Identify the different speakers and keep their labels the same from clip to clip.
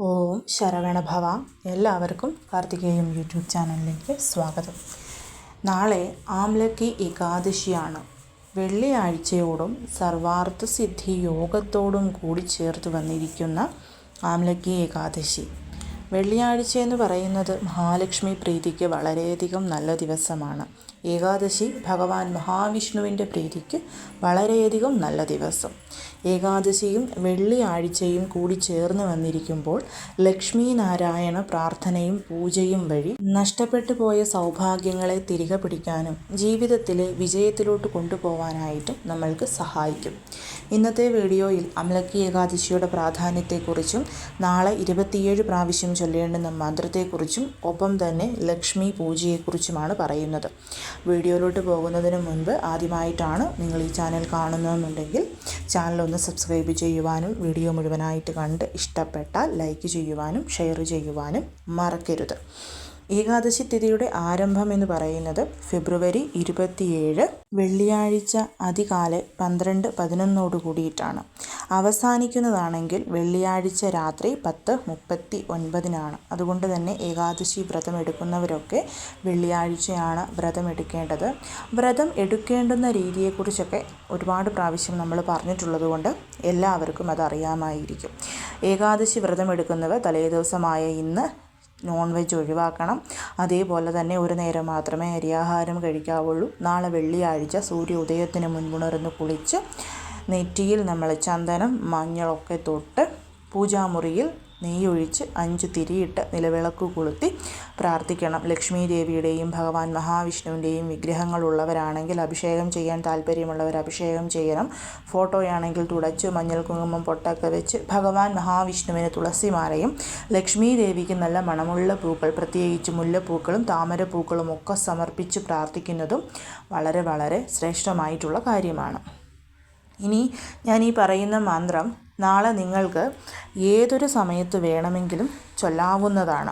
Speaker 1: ഓം ശരവണഭവ. എല്ലാവർക്കും കാർത്തികേയം യൂട്യൂബ് ചാനലിലേക്ക് സ്വാഗതം. നാളെ ആംലക്കി ഏകാദശിയാണ്. വെള്ളിയാഴ്ചയോടും സർവാർത്ഥ സിദ്ധി യോഗത്തോടും കൂടി ചേർത്ത് വന്നിരിക്കുന്ന ആംലക്കി ഏകാദശി. വെള്ളിയാഴ്ച എന്ന് പറയുന്നത് മഹാലക്ഷ്മി പ്രീതിക്ക് വളരെയധികം നല്ല ദിവസമാണ്. ഏകാദശി ഭഗവാൻ മഹാവിഷ്ണുവിൻ്റെ പ്രീതിക്ക് വളരെയധികം നല്ല ദിവസം. ഏകാദശിയും വെള്ളിയാഴ്ചയും കൂടി ചേർന്ന് വന്നിരിക്കുമ്പോൾ ലക്ഷ്മി നാരായണ പ്രാർത്ഥനയും പൂജയും വഴി നഷ്ടപ്പെട്ടു പോയ സൗഭാഗ്യങ്ങളെ തിരികെ പിടിക്കാനും ജീവിതത്തിലെ വിജയത്തിലോട്ട് കൊണ്ടുപോകാനായിട്ടും നമ്മൾക്ക് സഹായിക്കും. ഇന്നത്തെ വീഡിയോയിൽ അമലക്കി ഏകാദശിയുടെ പ്രാധാന്യത്തെക്കുറിച്ചും നാളെ 27 പ്രാവശ്യം ചൊല്ലേണ്ടുന്ന മന്ത്രത്തെക്കുറിച്ചും ഒപ്പം തന്നെ ലക്ഷ്മി പൂജയെക്കുറിച്ചുമാണ് പറയുന്നത്. വീഡിയോയിലോട്ട് പോകുന്നതിന് മുൻപ് ആദ്യമായിട്ടാണ് നിങ്ങൾ ഈ ചാനൽ കാണുന്നതെന്നുണ്ടെങ്കിൽ ചാനൽ സബ്സ്ക്രൈബ് ചെയ്യുവാനും വീഡിയോ മുഴുവനായിട്ട് കണ്ട് ഇഷ്ടപ്പെട്ടാൽ ലൈക്ക് ചെയ്യുവാനും ഷെയർ ചെയ്യുവാനും മറക്കരുത്. ഏകാദശി തിഥിയുടെ ആരംഭം എന്ന് പറയുന്നത് ഫെബ്രുവരി 27 വെള്ളിയാഴ്ച അതികാലെ 12:11 കൂടിയിട്ടാണ്. അവസാനിക്കുന്നതാണെങ്കിൽ വെള്ളിയാഴ്ച രാത്രി 10:39 അതുകൊണ്ട് തന്നെ ഏകാദശി വ്രതം എടുക്കുന്നവരൊക്കെ വെള്ളിയാഴ്ചയാണ് വ്രതം എടുക്കേണ്ടത്. വ്രതം എടുക്കേണ്ടുന്ന രീതിയെക്കുറിച്ചൊക്കെ ഒരുപാട് പ്രാവശ്യം നമ്മൾ പറഞ്ഞിട്ടുള്ളത് കൊണ്ട് എല്ലാവർക്കും അതറിയാമായിരിക്കും. ഏകാദശി വ്രതം എടുക്കുന്നവർ തലേദിവസമായ ഇന്ന് നോൺ വെജ് ഒഴിവാക്കണം. അതേപോലെ തന്നെ ഒരു നേരം മാത്രമേ അരിയാഹാരം കഴിക്കാവുള്ളൂ. നാളെ വെള്ളിയാഴ്ച സൂര്യോദയത്തിന് മുൻപുണർന്ന് കുളിച്ച് നെറ്റിയിൽ നമ്മൾ ചന്ദനം മഞ്ഞളൊക്കെ തൊട്ട് പൂജാമുറിയിൽ നെയ്യൊഴിച്ച് 5 തിരിയിട്ട് നിലവിളക്ക് കൊളുത്തി പ്രാർത്ഥിക്കണം. ലക്ഷ്മി ദേവിയുടെയും ഭഗവാൻ മഹാവിഷ്ണുവിൻ്റെയും വിഗ്രഹങ്ങളുള്ളവരാണെങ്കിൽ അഭിഷേകം ചെയ്യാൻ താല്പര്യമുള്ളവർ അഭിഷേകം ചെയ്യണം. ഫോട്ടോയാണെങ്കിൽ തുടച്ച് മഞ്ഞൾ കുങ്കുമം പൊട്ടൊക്കെ വെച്ച് ഭഗവാൻ മഹാവിഷ്ണുവിന് തുളസിമാലയും ലക്ഷ്മി ദേവിക്ക് നല്ല മണമുള്ള പൂക്കൾ പ്രത്യേകിച്ച് മുല്ലപ്പൂക്കളും താമരപ്പൂക്കളും ഒക്കെ സമർപ്പിച്ച് പ്രാർത്ഥിക്കുന്നതും വളരെ വളരെ ശ്രേഷ്ഠമായിട്ടുള്ള കാര്യമാണ്. ഇനി ഞാൻ ഈ പറയുന്ന മന്ത്രം നാളെ നിങ്ങൾക്ക് ഏതൊരു സമയത്ത് വേണമെങ്കിലും ചൊല്ലാവുന്നതാണ്.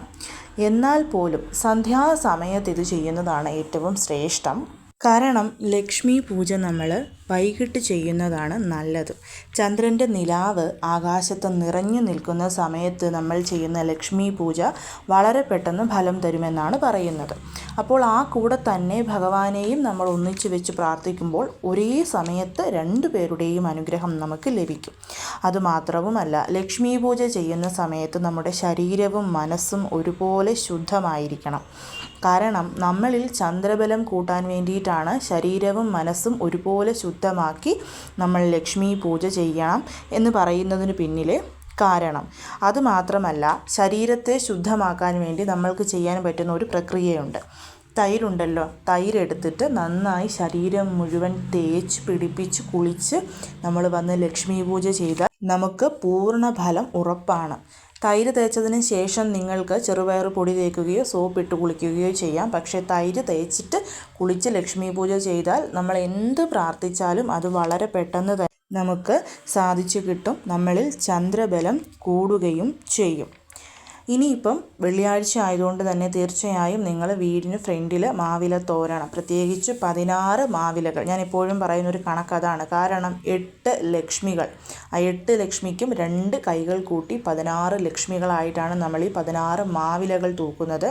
Speaker 1: എന്നാൽ പോലും സന്ധ്യാസമയത്ത് ഇത് ചെയ്യുന്നതാണ് ഏറ്റവും ശ്രേഷ്ഠം. കാരണം ലക്ഷ്മി പൂജ നമ്മൾ വൈകിട്ട് ചെയ്യുന്നതാണ് നല്ലത്. ചന്ദ്രൻ്റെ നിലാവ് ആകാശത്ത് നിറഞ്ഞു നിൽക്കുന്ന സമയത്ത് നമ്മൾ ചെയ്യുന്ന ലക്ഷ്മി പൂജ വളരെ പെട്ടെന്ന് ഫലം തരുമെന്നാണ് പറയുന്നത്. അപ്പോൾ ആ കൂടെ തന്നെ ഭഗവാനെയും നമ്മൾ ഒന്നിച്ചു വെച്ച് പ്രാർത്ഥിക്കുമ്പോൾ ഒരേ സമയത്ത് 2 പേരുടെയും അനുഗ്രഹം നമുക്ക് ലഭിക്കും. അതുമാത്രവുമല്ല, ലക്ഷ്മി പൂജ ചെയ്യുന്ന സമയത്ത് നമ്മുടെ ശരീരവും മനസ്സും ഒരുപോലെ ശുദ്ധമായിരിക്കണം. കാരണം നമ്മളിൽ ചന്ദ്രബലം കൂട്ടാൻ വേണ്ടിയിട്ടാണ് ശരീരവും മനസ്സും ഒരുപോലെ ശുദ്ധമാക്കി നമ്മൾ ലക്ഷ്മി പൂജ ചെയ്യണം എന്ന് പറയുന്നതിന് പിന്നിലെ കാരണം. അതുമാത്രമല്ല, ശരീരത്തെ ശുദ്ധമാക്കാൻ വേണ്ടി നമ്മൾക്ക് ചെയ്യാൻ പറ്റുന്ന ഒരു പ്രക്രിയയുണ്ട്. തൈരുണ്ടല്ലോ, തൈരെടുത്തിട്ട് നന്നായി ശരീരം മുഴുവൻ തേച്ച് പിടിപ്പിച്ച് കുളിച്ച് നമ്മൾ വന്ന് ലക്ഷ്മി പൂജ ചെയ്താൽ നമുക്ക് പൂർണ്ണ ഫലം ഉറപ്പാണ്. തൈര് തേച്ചതിന് ശേഷം നിങ്ങൾക്ക് ചെറുപയർ പൊടി തേക്കുകയോ സോപ്പിട്ട് കുളിക്കുകയോ ചെയ്യാം. പക്ഷേ തൈര് തേച്ചിട്ട് കുളിച്ച് ലക്ഷ്മി പൂജ ചെയ്താൽ നമ്മൾ എന്ത് പ്രാർത്ഥിച്ചാലും അത് വളരെ പെട്ടെന്ന് തന്നെ നമുക്ക് സാധിച്ചു കിട്ടും. നമ്മളിൽ ചന്ദ്രബലം കൂടുകയും ചെയ്യും. ഇനിയിപ്പം വെള്ളിയാഴ്ച ആയതുകൊണ്ട് തന്നെ തീർച്ചയായും നിങ്ങൾ വീടിന് ഫ്രണ്ടിൽ മാവില തോരണം. പ്രത്യേകിച്ച് 16 മാവിലകൾ. ഞാൻ എപ്പോഴും പറയുന്നൊരു കണക്കതാണ്. കാരണം 8 ലക്ഷ്മികൾ, ആ 8 ലക്ഷ്മിക്കും 2 കൈകൾ കൂട്ടി 16 ലക്ഷ്മികളായിട്ടാണ് നമ്മൾ ഈ 16 മാവിലകൾ തൂക്കുന്നത്.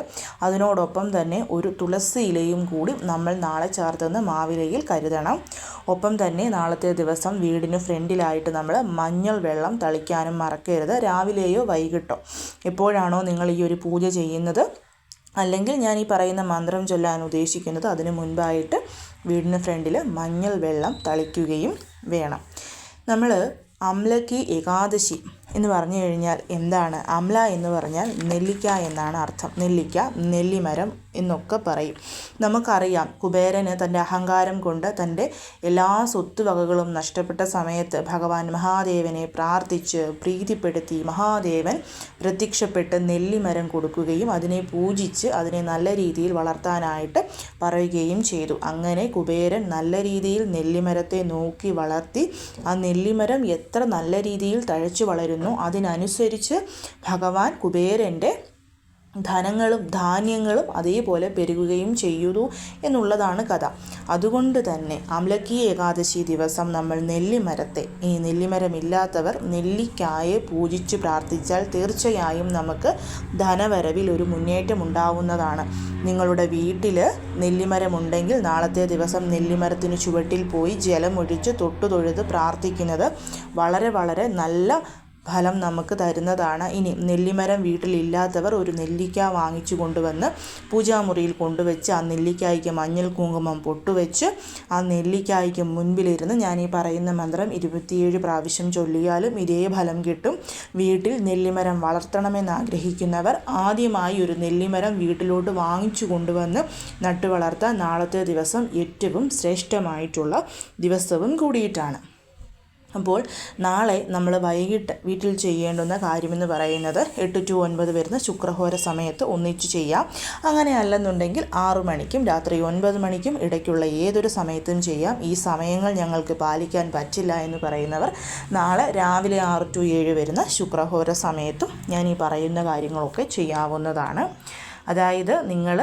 Speaker 1: അതിനോടൊപ്പം തന്നെ ഒരു തുളസി ഇലയും കൂടി നമ്മൾ നാളെ ചേർത്തെന്ന് മാവിലയിൽ കരുതണം. ഒപ്പം തന്നെ നാളത്തെ ദിവസം വീടിന് ഫ്രണ്ടിലായിട്ട് നമ്മൾ മഞ്ഞൾ വെള്ളം തളിക്കാനും മറക്കരുത്. രാവിലെയോ വൈകിട്ടോ എപ്പോഴാണോ നിങ്ങൾ ഈ ഒരു പൂജ ചെയ്യുന്നത് അല്ലെങ്കിൽ ഞാൻ ഈ പറയുന്ന മന്ത്രം ചൊല്ലാൻ ഉദ്ദേശിക്കുന്നത് അതിന് മുൻപായിട്ട് വീടിന് ഫ്രണ്ടിൽ മഞ്ഞൾ വെള്ളം തളിക്കുകയും വേണം. നമ്മൾ അമലക്കി ഏകാദശി എന്ന് പറഞ്ഞു കഴിഞ്ഞാൽ എന്താണ്? അമല എന്ന് പറഞ്ഞാൽ നെല്ലിക്ക എന്നാണ് അർത്ഥം. നെല്ലിക്ക, നെല്ലിമരം എന്നൊക്കെ പറയും. നമുക്കറിയാം, കുബേരന് തൻ്റെ അഹങ്കാരം കൊണ്ട് തൻ്റെ എല്ലാ സ്വത്തുവകകളും നഷ്ടപ്പെട്ട സമയത്ത് ഭഗവാൻ മഹാദേവനെ പ്രാർത്ഥിച്ച് പ്രീതിപ്പെടുത്തി മഹാദേവൻ പ്രത്യക്ഷപ്പെട്ട് നെല്ലിമരം കൊടുക്കുകയും അതിനെ പൂജിച്ച് അതിനെ നല്ല രീതിയിൽ വളർത്താനായിട്ട് പറയുകയും ചെയ്തു. അങ്ങനെ കുബേരൻ നല്ല രീതിയിൽ നെല്ലിമരത്തെ നോക്കി വളർത്തി ആ നെല്ലിമരം എത്ര നല്ല രീതിയിൽ തഴച്ചു വളരുന്നു അതിനനുസരിച്ച് ഭഗവാൻ കുബേരൻ്റെ ധനങ്ങളും ധാന്യങ്ങളും അതേപോലെ പെരുകുകയും ചെയ്യുന്നു എന്നുള്ളതാണ് കഥ. അതുകൊണ്ട് തന്നെ അമലക്കി ഏകാദശി ദിവസം നമ്മൾ നെല്ലിമരത്തെ, ഈ നെല്ലിമരമില്ലാത്തവർ നെല്ലിക്കായെ പൂജിച്ച് പ്രാർത്ഥിച്ചാൽ തീർച്ചയായും നമുക്ക് ധനവരവിൽ ഒരു മുന്നേറ്റം ഉണ്ടാവുന്നതാണ്. നിങ്ങളുടെ വീട്ടിൽ നെല്ലിമരമുണ്ടെങ്കിൽ നാളത്തെ ദിവസം നെല്ലിമരത്തിന് ചുവട്ടിൽ പോയി ജലമൊഴിച്ച് തൊഴുത് പ്രാർത്ഥിക്കുന്നത് വളരെ വളരെ നല്ല ഫലം നമുക്ക് തരുന്നതാണ്. ഇനി നെല്ലിമരം വീട്ടിലില്ലാത്തവർ ഒരു നെല്ലിക്ക വാങ്ങിച്ചു കൊണ്ടുവന്ന് പൂജാമുറിയിൽ കൊണ്ടുവച്ച് ആ നെല്ലിക്കായ്ക്ക് മഞ്ഞൾ കുങ്കുമം പൊട്ടുവെച്ച് ആ നെല്ലിക്കായ്ക്ക് മുൻപിലിരുന്ന് ഞാൻ ഈ പറയുന്ന മന്ത്രം 27 പ്രാവശ്യം ചൊല്ലിയാലും ഇതേ ഫലം കിട്ടും. വീട്ടിൽ നെല്ലിമരം വളർത്തണമെന്ന് ആഗ്രഹിക്കുന്നവർ ആദ്യമായി ഒരു നെല്ലിമരം വീട്ടിലോട്ട് വാങ്ങിച്ചു കൊണ്ടുവന്ന് നട്ടു വളർത്താൻ നാളത്തെ ദിവസം ഏറ്റവും ശ്രേഷ്ഠമായിട്ടുള്ള ദിവസവും കൂടിയിട്ടാണ്. അപ്പോൾ നാളെ നമ്മൾ വൈകിട്ട് വീട്ടിൽ ചെയ്യേണ്ടുന്ന കാര്യമെന്ന് പറയുന്നത് 8 to 9 വരുന്ന ശുക്രഹോര സമയത്ത് ഒന്നിച്ച് ചെയ്യാം. അങ്ങനെ അല്ലെന്നുണ്ടെങ്കിൽ 6 മണിക്കും രാത്രി 9 മണിക്കും ഇടയ്ക്കുള്ള ഏതൊരു സമയത്തും ചെയ്യാം. ഈ സമയങ്ങൾ ഞങ്ങൾക്ക് പാലിക്കാൻ പറ്റില്ല എന്ന് പറയുന്നവർ നാളെ രാവിലെ 6 to 7 വരുന്ന ശുക്രഹോര സമയത്തും ഞാൻ ഈ പറയുന്ന കാര്യങ്ങളൊക്കെ ചെയ്യാവുന്നതാണ്. അതായത് നിങ്ങൾ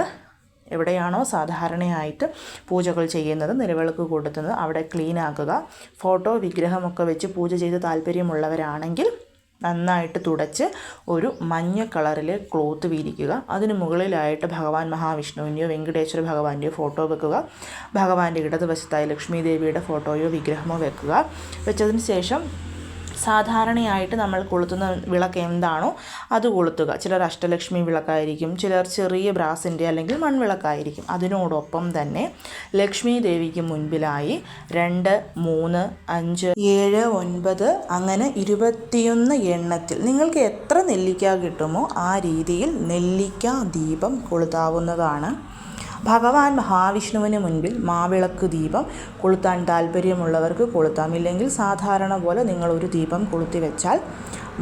Speaker 1: എവിടെയാണോ സാധാരണയായിട്ട് പൂജകൾ ചെയ്യുന്നത്, നിലവിളക്ക് കൊടുക്കുന്നത്, അവിടെ ക്ലീൻ ആക്കുക. ഫോട്ടോ വിഗ്രഹമൊക്കെ വെച്ച് പൂജ ചെയ്ത് താല്പര്യമുള്ളവരാണെങ്കിൽ നന്നായിട്ട് തുടച്ച് ഒരു മഞ്ഞ കളറിലെ ക്ലോത്ത് വിരിക്കുക. അതിന് മുകളിലായിട്ട് ഭഗവാൻ മഹാവിഷ്ണുവിൻ്റെയോ വെങ്കടേശ്വര ഭഗവാന്റെയോ ഫോട്ടോ വെക്കുക. ഭഗവാന്റെ ഇടതുവശത്തായി ലക്ഷ്മി ദേവിയുടെ ഫോട്ടോയോ വിഗ്രഹമോ വെക്കുക. വെച്ചതിന് ശേഷം സാധാരണയായിട്ട് നമ്മൾ കൊളുത്തുന്ന വിളക്ക് എന്താണോ അത് കൊളുത്തുക. ചിലർ അഷ്ടലക്ഷ്മി വിളക്കായിരിക്കും, ചിലർ ചെറിയ ബ്രാസിൻ്റെ അല്ലെങ്കിൽ മൺവിളക്കായിരിക്കും. അതിനോടൊപ്പം തന്നെ ലക്ഷ്മി ദേവിക്ക് മുൻപിലായി 2, 3, 5, 7, 9 അങ്ങനെ 21 എണ്ണത്തിൽ നിങ്ങൾക്ക് എത്ര നെല്ലിക്ക കിട്ടുമോ ആ രീതിയിൽ നെല്ലിക്ക ദീപം കൊളുത്താവുന്നതാണ്. ഭഗവാൻ മഹാവിഷ്ണുവിന് മുൻപിൽ മാവിളക്ക് ദീപം കൊളുത്താൻ താല്പര്യമുള്ളവർക്ക് കൊളുത്താം. ഇല്ലെങ്കിൽ സാധാരണ പോലെ നിങ്ങളൊരു ദീപം കൊളുത്തി വെച്ചാൽ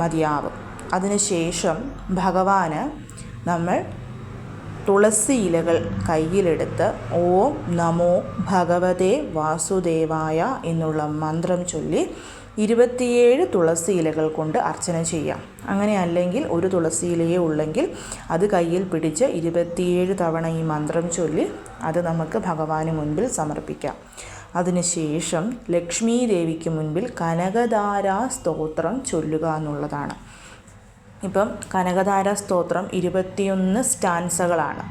Speaker 1: മതിയാവും. അതിനുശേഷം ഭഗവാന് നമ്മൾ തുളസി ഇലകൾ കയ്യിലെടുത്ത് ഓം നമോ ഭഗവതേ വാസുദേവായ എന്നുള്ള മന്ത്രം ചൊല്ലി 27 തുളസി ഇലകൾ കൊണ്ട് അർച്ചന ചെയ്യാം. അങ്ങനെ അല്ലെങ്കിൽ ഒരു തുളസി ഇലയേ ഉള്ളെങ്കിൽ അത് കയ്യിൽ പിടിച്ച് 27 തവണ ഈ മന്ത്രം ചൊല്ലി അത് നമുക്ക് ഭഗവാന് മുൻപിൽ സമർപ്പിക്കാം. അതിനുശേഷം ലക്ഷ്മി ദേവിക്ക് മുൻപിൽ കനകധാരാ സ്തോത്രം ചൊല്ലുക എന്നുള്ളതാണ്. ഇപ്പം കനകധാരാ സ്തോത്രം 21 സ്റ്റാൻസകളാണ്.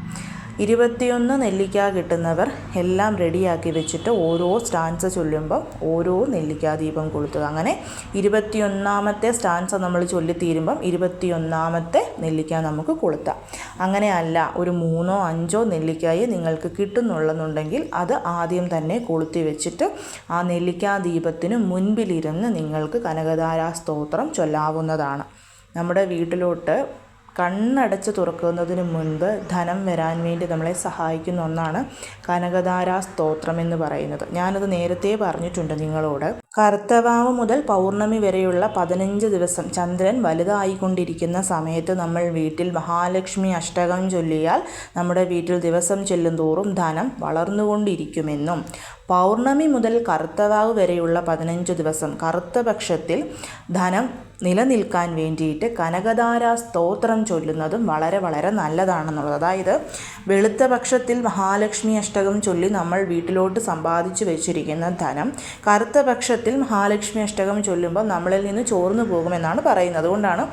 Speaker 1: 21 നെല്ലിക്ക കിട്ടുന്നവർ എല്ലാം റെഡിയാക്കി വെച്ചിട്ട് ഓരോ സ്റ്റാൻസ ചൊല്ലുമ്പോൾ ഓരോ നെല്ലിക്ക ദീപം കൊളുത്തുക. അങ്ങനെ 21ാമത്തെ സ്റ്റാൻസ നമ്മൾ ചൊല്ലിത്തീരുമ്പം 21ാമത്തെ നെല്ലിക്ക നമുക്ക് കൊളുത്താം. അങ്ങനെ അല്ല ഒരു 3ഓ 5ഓ നെല്ലിക്കായി നിങ്ങൾക്ക് കിട്ടുന്നുള്ളെന്നുണ്ടെങ്കിൽ അത് ആദ്യം തന്നെ കൊളുത്തി വെച്ചിട്ട് ആ നെല്ലിക്ക ദീപത്തിന് മുൻപിലിരുന്ന് നിങ്ങൾക്ക് കനകധാരാ സ്തോത്രം ചൊല്ലാവുന്നതാണ്. നമ്മുടെ വീട്ടിലോട്ട് കണ്ണടച്ച് തുറക്കുന്നതിന് മുൻപ് ധനം വരാൻ വേണ്ടി നമ്മളെ സഹായിക്കുന്ന ഒന്നാണ് കനകധാരാ സ്തോത്രം എന്ന് പറയുന്നത്. ഞാനത് നേരത്തെ പറഞ്ഞിട്ടുണ്ട് നിങ്ങളോട്. കർത്തവാവ് മുതൽ പൗർണമി വരെയുള്ള 15 ദിവസം ചന്ദ്രൻ വലുതായിക്കൊണ്ടിരിക്കുന്ന സമയത്ത് നമ്മൾ വീട്ടിൽ മഹാലക്ഷ്മി അഷ്ടകം ചൊല്ലിയാൽ നമ്മുടെ വീട്ടിൽ ദിവസം ചെല്ലും തോറും ധനം വളർന്നുകൊണ്ടിരിക്കുമെന്നും പൗർണമി മുതൽ കർത്തവാവ് വരെയുള്ള 15 ദിവസം കറുത്ത പക്ഷത്തിൽ ധനം നിലനിൽക്കാൻ വേണ്ടിയിട്ട് കനകധാരാ സ്തോത്രം ചൊല്ലുന്നതും വളരെ വളരെ നല്ലതാണെന്നുള്ളത്. അതായത് വെളുത്ത പക്ഷത്തിൽ മഹാലക്ഷ്മി അഷ്ടകം ചൊല്ലി നമ്മൾ വീട്ടിലോട്ട് സമ്പാദിച്ചു വെച്ചിരിക്കുന്ന ധനം കറുത്ത പക്ഷത്തിൽ മഹാലക്ഷ്മി അഷ്ടകം ചൊല്ലുമ്പോൾ നമ്മളിൽ നിന്ന് ചോർന്നു പോകുമെന്നാണ് പറയുന്നത്. അതുകൊണ്ടാണ്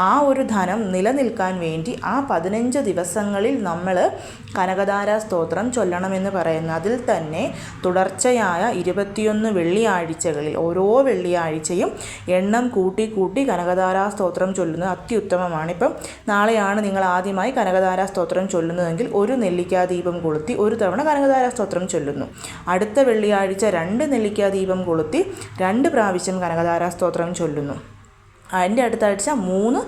Speaker 1: ആ ഒരു ധനം നിലനിൽക്കാൻ വേണ്ടി ആ 15 ദിവസങ്ങളിൽ നമ്മൾ കനകധാരാ സ്തോത്രം ചൊല്ലണമെന്ന് പറയുന്നത്. അതിൽ തന്നെ തുടർച്ചയായ 21 വെള്ളിയാഴ്ചകളിൽ ഓരോ വെള്ളിയാഴ്ചയും എണ്ണം കൂട്ടി കനകധാരാ സ്തോത്രം ചൊല്ലുന്നത് അത്യുത്തമമാണ്. ഇപ്പം നാളെയാണ് നിങ്ങൾ ആദ്യമായി കനകധാരാ സ്തോത്രം ചൊല്ലുന്നതെങ്കിൽ ഒരു നെല്ലിക്കാ ദീപം കൊളുത്തി ഒരു തവണ കനകധാരാ സ്തോത്രം ചൊല്ലുന്നു. അടുത്ത വെള്ളിയാഴ്ച 2 നെല്ലിക്കാ ദീപം കൊളുത്തി 2 പ്രാവശ്യം കനകധാരാ സ്തോത്രം ചൊല്ലുന്നു. അതിൻ്റെ അടുത്ത ആഴ്ച 3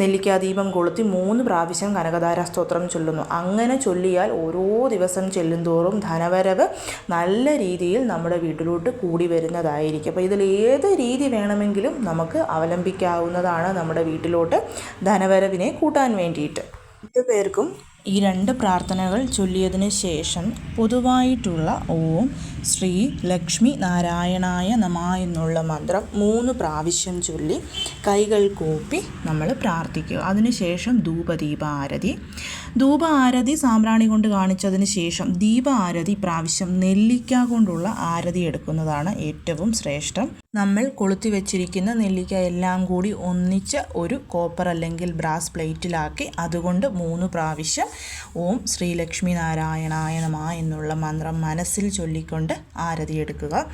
Speaker 1: നെല്ലിക്കാ ദീപം കൊളുത്തി 3 പ്രാവശ്യം കനകധാരാ സ്തോത്രം ചൊല്ലുന്നു. അങ്ങനെ ചൊല്ലിയാൽ ഓരോ ദിവസം ചെല്ലുന്തോറും ധനവരവ് നല്ല രീതിയിൽ നമ്മുടെ വീട്ടിലോട്ട് കൂടി വരുന്നതായിരിക്കും. അപ്പോൾ ഇതിൽ ഏത് രീതി വേണമെങ്കിലും നമുക്ക് അവലംബിക്കാവുന്നതാണ് നമ്മുടെ വീട്ടിലോട്ട് ധനവരവിനെ കൂട്ടാൻ വേണ്ടിയിട്ട്. 8 പേർക്കും ഈ 2 പ്രാർത്ഥനകൾ ചൊല്ലിയതിന് ശേഷം പൊതുവായിട്ടുള്ള ഓം ശ്രീ ലക്ഷ്മി നാരായണായ നമഃ എന്നുള്ള മന്ത്രം 3 പ്രാവശ്യം ചൊല്ലി കൈകൾ കൂപ്പി നമ്മൾ പ്രാർത്ഥിക്കുക. അതിനുശേഷം ധൂപദീപ ആരതി സാമ്പ്രാണി കൊണ്ട് കാണിച്ചതിന് ശേഷം ദീപ ആരതി പ്രാവശ്യം നെല്ലിക്ക കൊണ്ടുള്ള ആരതി എടുക്കുന്നതാണ് ഏറ്റവും ശ്രേഷ്ഠം. നമ്മൾ കൊളുത്തി വെച്ചിരിക്കുന്ന നെല്ലിക്ക എല്ലാം കൂടി ഒന്നിച്ച് ഒരു കോപ്പർ അല്ലെങ്കിൽ ബ്രാസ് പ്ലേറ്റിലാക്കി അതുകൊണ്ട് 3 പ്രാവശ്യം ഓം ശ്രീ ലക്ഷ്മി നാരായണായ നമഃ എന്നുള്ള മന്ത്രം മനസ്സിൽ ചൊല്ലിക്കൊണ്ട് ആരതി എടുക്കുക.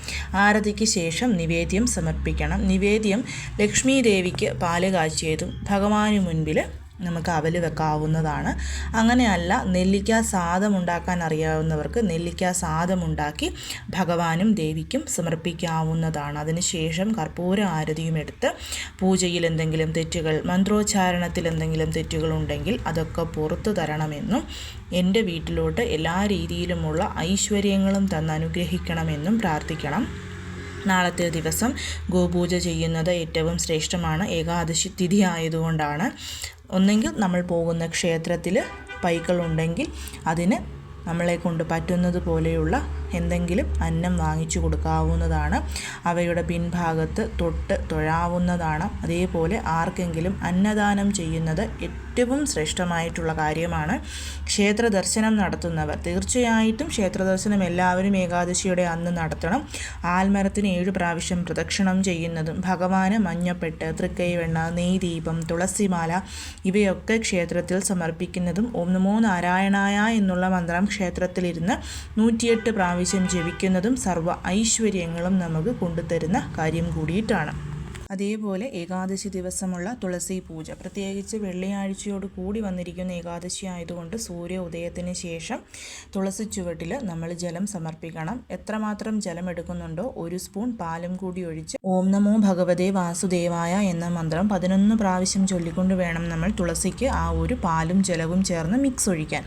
Speaker 1: ആരതിക്ക് ശേഷം നിവേദ്യം സമർപ്പിക്കണം. നിവേദ്യം ലക്ഷ്മി ദേവിക്ക് പാല് കാച്ചിയതും ഭഗവാന് മുൻപിൽ നമുക്ക് അവല് വെക്കാവുന്നതാണ്. അങ്ങനെയല്ല നെല്ലിക്ക സാദം ഉണ്ടാക്കാൻ അറിയാവുന്നവർക്ക് നെല്ലിക്ക സാദം ഉണ്ടാക്കി ഭഗവാനും ദേവിക്കും സമർപ്പിക്കാവുന്നതാണ്. അതിനുശേഷം കർപ്പൂര ആരതിയും എടുത്ത് പൂജയിൽ എന്തെങ്കിലും തെറ്റുകൾ, മന്ത്രോച്ചാരണത്തിൽ എന്തെങ്കിലും തെറ്റുകളുണ്ടെങ്കിൽ അതൊക്കെ പുറത്തു തരണമെന്നും എൻ്റെ വീട്ടിലോട്ട് എല്ലാ രീതിയിലുമുള്ള ഐശ്വര്യങ്ങളും തന്നനുഗ്രഹിക്കണമെന്നും പ്രാർത്ഥിക്കണം. നാളത്തെ ദിവസം ഗോപൂജ ചെയ്യുന്നത് ഏറ്റവും ശ്രേഷ്ഠമാണ്. ഏകാദശി തിഥി ആയതുകൊണ്ടാണ്. ഒന്നെങ്കിൽ നമ്മൾ പോകുന്ന ക്ഷേത്രത്തിൽ പൈക്കളുണ്ടെങ്കിൽ അതിന് നമ്മളെ കൊണ്ട് പറ്റുന്നത് പോലെയുള്ള എന്തെങ്കിലും അന്നം വാങ്ങിച്ചു കൊടുക്കാവുന്നതാണ്. അവയുടെ പിൻഭാഗത്ത് തൊട്ട് തൊഴാവുന്നതാണ്. അതേപോലെ ആർക്കെങ്കിലും അന്നദാനം ചെയ്യുന്നത് ഏറ്റവും ശ്രേഷ്ഠമായിട്ടുള്ള കാര്യമാണ്. ക്ഷേത്ര ദർശനം നടത്തുന്നവർ തീർച്ചയായിട്ടും ക്ഷേത്ര ദർശനം എല്ലാവരും ഏകാദശിയുടെ അന്ന് നടത്തണം. ആൽമരത്തിന് 7 പ്രാവശ്യം പ്രദക്ഷിണം ചെയ്യുന്നതും ഭഗവാന് മഞ്ഞപ്പെട്ട്, തൃക്കൈവെണ്ണ, നെയ്ദീപം, തുളസിമാല ഇവയൊക്കെ ക്ഷേത്രത്തിൽ സമർപ്പിക്കുന്നതും ഓം നമോ നാരായണായ എന്നുള്ള മന്ത്രം ക്ഷേത്രത്തിലിരുന്ന് 108 പ്രാവശ്യം ജപിക്കുന്നതും സർവ്വ ഐശ്വര്യങ്ങളും നമുക്ക് കൊണ്ടുതരുന്ന കാര്യം കൂടിയിട്ടാണ്. അതേപോലെ ഏകാദശി ദിവസമുള്ള തുളസി പൂജ, പ്രത്യേകിച്ച് വെള്ളിയാഴ്ചയോട് കൂടി വന്നിരിക്കുന്ന ഏകാദശി ആയതുകൊണ്ട് സൂര്യ ഉദയത്തിന് ശേഷം തുളസി ചുവട്ടിൽ നമ്മൾ ജലം സമർപ്പിക്കണം. എത്രമാത്രം ജലം എടുക്കുന്നുണ്ടോ 1 സ്പൂൺ പാലും കൂടി ഒഴിച്ച് ഓം നമോ ഭഗവതേ വാസുദേവായ എന്ന മന്ത്രം 11 പ്രാവശ്യം ചൊല്ലിക്കൊണ്ട് വേണം നമ്മൾ തുളസിക്ക് ആ ഒരു പാലും ജലവും ചേർന്ന് മിക്സ് ഒഴിക്കാൻ.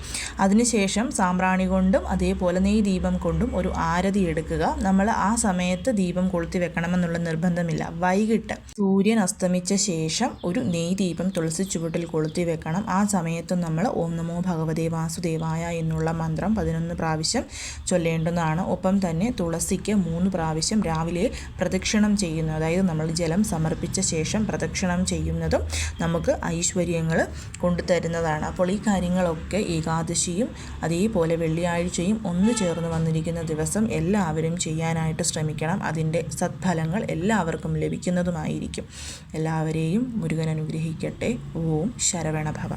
Speaker 1: അതിനുശേഷം സാമ്പ്രാണി കൊണ്ടും അതേപോലെ നെയ് ദീപം കൊണ്ടും ഒരു ആരതി എടുക്കുക. നമ്മൾ ആ സമയത്ത് ദീപം കൊളുത്തി വെക്കണമെന്നുള്ള നിർബന്ധമില്ല. വൈകിട്ട് സൂര്യൻ അസ്തമിച്ച ശേഷം ഒരു നെയ് ദീപം തുളസി ചുവട്ടിൽ കൊളുത്തി വെക്കണം. ആ സമയത്ത് നമ്മൾ ഓം നമോ ഭഗവതേ വാസുദേവായ എന്നുള്ള മന്ത്രം 11 പ്രാവശ്യം ചൊല്ലേണ്ടതാണ്. ഒപ്പം തന്നെ തുളസിക്ക് 3 പ്രാവശ്യം രാവിലെ പ്രദക്ഷിണം ചെയ്യുന്നത്, അതായത് നമ്മൾ ജലം സമർപ്പിച്ച ശേഷം പ്രദക്ഷിണം ചെയ്യുന്നതും നമുക്ക് ഐശ്വര്യങ്ങൾ കൊണ്ടുതരുന്നതാണ്. അപ്പോൾ ഈ കാര്യങ്ങളൊക്കെ ഏകാദശിയും അതേപോലെ വെള്ളിയാഴ്ചയും ഒന്ന് ചേർന്ന് വന്നിരിക്കുന്ന ദിവസം എല്ലാവരും ചെയ്യാനായിട്ട് ശ്രമിക്കണം. അതിൻ്റെ സത്ഫലങ്ങൾ എല്ലാവർക്കും ലഭിക്കുന്നതുമായിരിക്കും. എല്ലാവരെയും മുരുകൻ അനുഗ്രഹിക്കട്ടെ. ഓം ശരവണഭവ.